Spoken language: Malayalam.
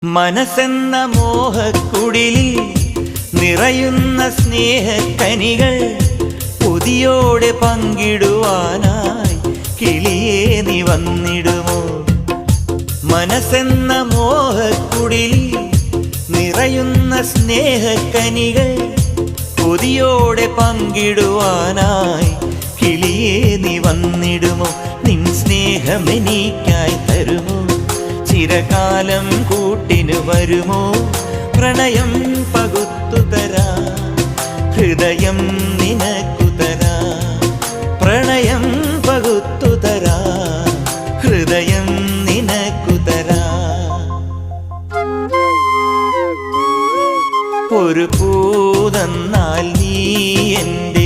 മനസ്സെന്ന മോഹക്കുടിലിൽ നിറയുന്ന സ്നേഹക്കനികൾ പുതിയോടെ പങ്കിടുവാനായി കിളിയേ നീ വന്നിടുമോ? മനസ്സെന്ന മോഹക്കുടിലിൽ നിറയുന്ന സ്നേഹക്കനികൾ പുതിയോടെ പങ്കിടുവാനായി കിളിയേ നീ വന്നിടുമോ? നിൻ സ്നേഹമെനിക്കായി തരുമോ? ചിരകാലം കൂട്ടിനു വരുമോ? പ്രണയം പകുത്തു തരാ, ഹൃദയം നിനക്കു തരാ. പ്രണയം പകുത്തു തരാ, ഹൃദയം നിനക്കു തരാ. ഒരു പൂതന്നാൽ നീ എൻ്റെ